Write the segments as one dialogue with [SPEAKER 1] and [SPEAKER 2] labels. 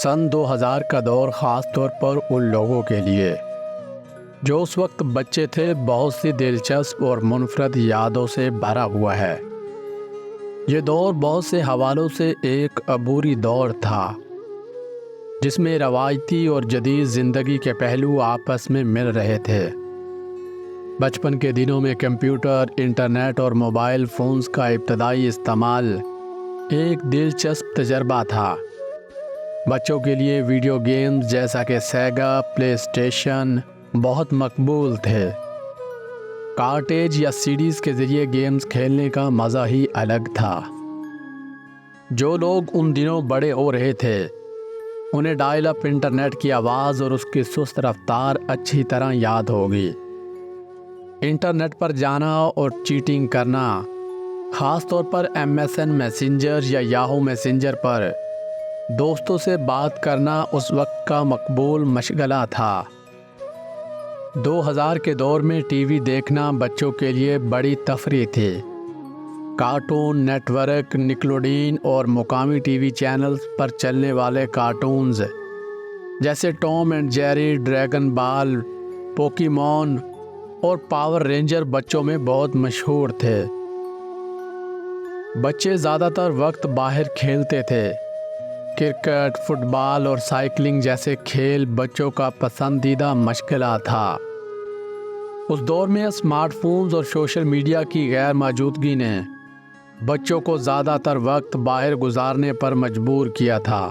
[SPEAKER 1] سن 2000 کا دور خاص طور پر ان لوگوں کے لیے جو اس وقت بچے تھے بہت سی دلچسپ اور منفرد یادوں سے بھرا ہوا ہے۔ یہ دور بہت سے حوالوں سے ایک عبوری دور تھا جس میں روایتی اور جدید زندگی کے پہلو آپس میں مل رہے تھے۔ بچپن کے دنوں میں کمپیوٹر، انٹرنیٹ اور موبائل فونز کا ابتدائی استعمال ایک دلچسپ تجربہ تھا۔ بچوں کے لیے ویڈیو گیمز جیسا کہ سیگا، پلے اسٹیشن بہت مقبول تھے۔ کارٹیج یا سیڈیز کے ذریعے گیمز کھیلنے کا مزہ ہی الگ تھا۔ جو لوگ ان دنوں بڑے ہو رہے تھے انہیں ڈائل اپ انٹرنیٹ کی آواز اور اس کی سست رفتار اچھی طرح یاد ہوگی۔ انٹرنیٹ پر جانا اور چیٹنگ کرنا، خاص طور پر MSN میسنجر یا یاہو میسنجر پر دوستوں سے بات کرنا اس وقت کا مقبول مشغلہ تھا۔ 2000 کے دور میں ٹی وی دیکھنا بچوں کے لیے بڑی تفریح تھی۔ کارٹون نیٹ ورک، نکلوڈین اور مقامی ٹی وی چینلز پر چلنے والے کارٹونز جیسے Tom and Jerry, Dragon Ball, Pokemon اور پاور رینجر بچوں میں بہت مشہور تھے۔ بچے زیادہ تر وقت باہر کھیلتے تھے۔ کرکٹ، فٹ بال اور سائیکلنگ جیسے کھیل بچوں کا پسندیدہ مشغلہ تھا۔ اس دور میں اسمارٹ فونز اور سوشل میڈیا کی غیر موجودگی نے بچوں کو زیادہ تر وقت باہر گزارنے پر مجبور کیا تھا۔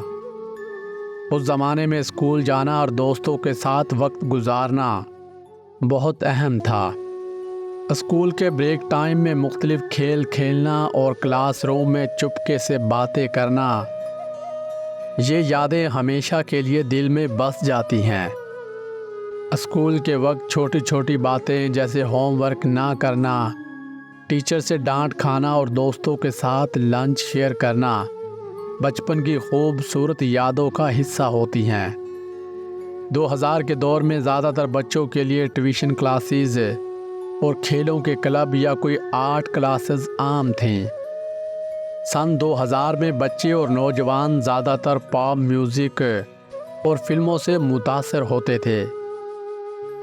[SPEAKER 1] اس زمانے میں اسکول جانا اور دوستوں کے ساتھ وقت گزارنا بہت اہم تھا۔ اسکول کے بریک ٹائم میں مختلف کھیل کھیلنا اور کلاس روم میں چپکے سے باتیں کرنا، یہ یادیں ہمیشہ کے لیے دل میں بس جاتی ہیں۔ اسکول کے وقت چھوٹی چھوٹی باتیں جیسے ہوم ورک نہ کرنا، ٹیچر سے ڈانٹ کھانا اور دوستوں کے ساتھ لنچ شیئر کرنا بچپن کی خوبصورت یادوں کا حصہ ہوتی ہیں۔ 2000 کے دور میں زیادہ تر بچوں کے لیے ٹیوشن کلاسز اور کھیلوں کے کلب یا کوئی آرٹ کلاسز عام تھیں۔ سن 2000 میں بچے اور نوجوان زیادہ تر پاپ میوزک اور فلموں سے متاثر ہوتے تھے۔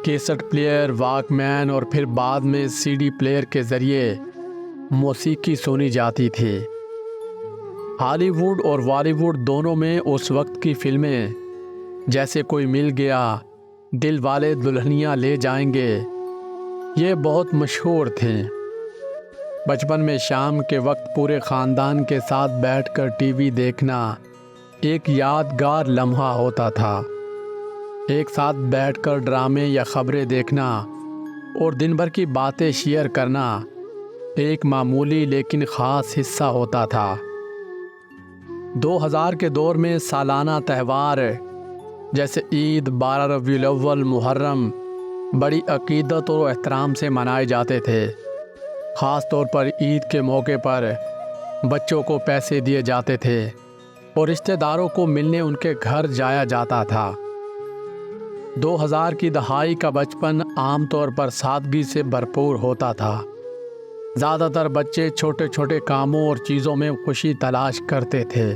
[SPEAKER 1] کیسٹ پلیئر، واک مین اور پھر بعد میں CD پلیئر کے ذریعے موسیقی سنی جاتی تھی۔ ہالی ووڈ اور بالی ووڈ دونوں میں اس وقت کی فلمیں جیسے کوئی مل گیا، دل والے دلہنیا لے جائیں گے، یہ بہت مشہور تھیں۔ بچپن میں شام کے وقت پورے خاندان کے ساتھ بیٹھ کر ٹی وی دیکھنا ایک یادگار لمحہ ہوتا تھا۔ ایک ساتھ بیٹھ کر ڈرامے یا خبریں دیکھنا اور دن بھر کی باتیں شیئر کرنا ایک معمولی لیکن خاص حصہ ہوتا تھا۔ 2000 کے دور میں سالانہ تہوار جیسے عید، 12 ربیع الاول، محرم بڑی عقیدت اور احترام سے منائے جاتے تھے۔ خاص طور پر عید کے موقع پر بچوں کو پیسے دیے جاتے تھے اور رشتہ داروں کو ملنے ان کے گھر جایا جاتا تھا۔ 2000 کی دہائی کا بچپن عام طور پر سادگی سے بھرپور ہوتا تھا۔ زیادہ تر بچے چھوٹے چھوٹے کاموں اور چیزوں میں خوشی تلاش کرتے تھے،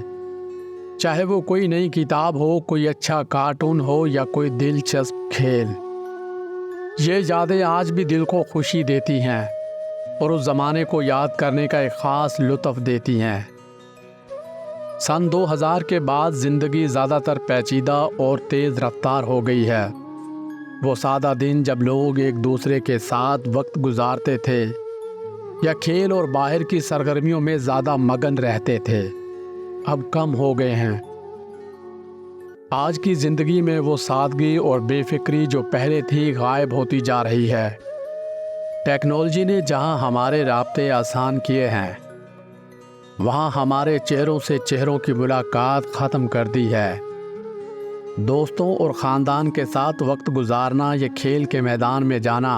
[SPEAKER 1] چاہے وہ کوئی نئی کتاب ہو، کوئی اچھا کارٹون ہو یا کوئی دلچسپ کھیل۔ یہ یادیں آج بھی دل کو خوشی دیتی ہیں اور اس زمانے کو یاد کرنے کا ایک خاص لطف دیتی ہیں۔ سن 2000 کے بعد زندگی زیادہ تر پیچیدہ اور تیز رفتار ہو گئی ہے۔ وہ سادہ دن جب لوگ ایک دوسرے کے ساتھ وقت گزارتے تھے یا کھیل اور باہر کی سرگرمیوں میں زیادہ مگن رہتے تھے، اب کم ہو گئے ہیں۔ آج کی زندگی میں وہ سادگی اور بے فکری جو پہلے تھی غائب ہوتی جا رہی ہے۔ ٹیکنالوجی نے جہاں ہمارے رابطے آسان کیے ہیں، وہاں ہمارے چہروں سے چہروں کی ملاقات ختم کر دی ہے۔ دوستوں اور خاندان کے ساتھ وقت گزارنا یا کھیل کے میدان میں جانا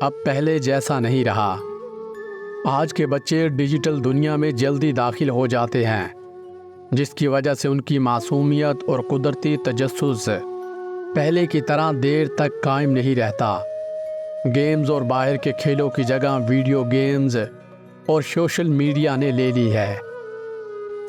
[SPEAKER 1] اب پہلے جیسا نہیں رہا۔ آج کے بچے ڈیجیٹل دنیا میں جلدی داخل ہو جاتے ہیں، جس کی وجہ سے ان کی معصومیت اور قدرتی تجسس پہلے کی طرح دیر تک قائم نہیں رہتا۔ گیمز اور باہر کے کھیلوں کی جگہ ویڈیو گیمز اور سوشل میڈیا نے لے لی ہے۔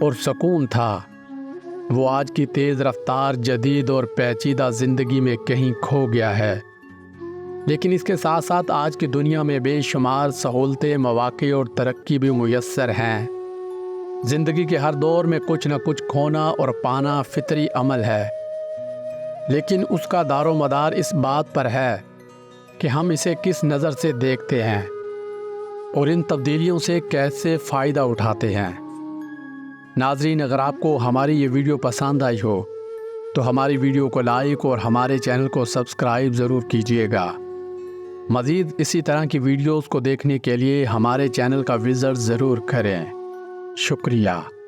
[SPEAKER 1] اور سکون تھا وہ آج کی تیز رفتار، جدید اور پیچیدہ زندگی میں کہیں کھو گیا ہے۔ لیکن اس کے ساتھ ساتھ آج کی دنیا میں بے شمار سہولتیں، مواقع اور ترقی بھی میسر ہیں۔ زندگی کے ہر دور میں کچھ نہ کچھ کھونا اور پانا فطری عمل ہے، لیکن اس کا دار و مدار اس بات پر ہے کہ ہم اسے کس نظر سے دیکھتے ہیں اور ان تبدیلیوں سے کیسے فائدہ اٹھاتے ہیں۔ ناظرین، اگر آپ کو ہماری یہ ویڈیو پسند آئی ہو تو ہماری ویڈیو کو لائک اور ہمارے چینل کو سبسکرائب ضرور کیجیے گا۔ مزید اسی طرح کی ویڈیوز کو دیکھنے کے لیے ہمارے چینل کا وزٹ ضرور کریں۔ شکریہ۔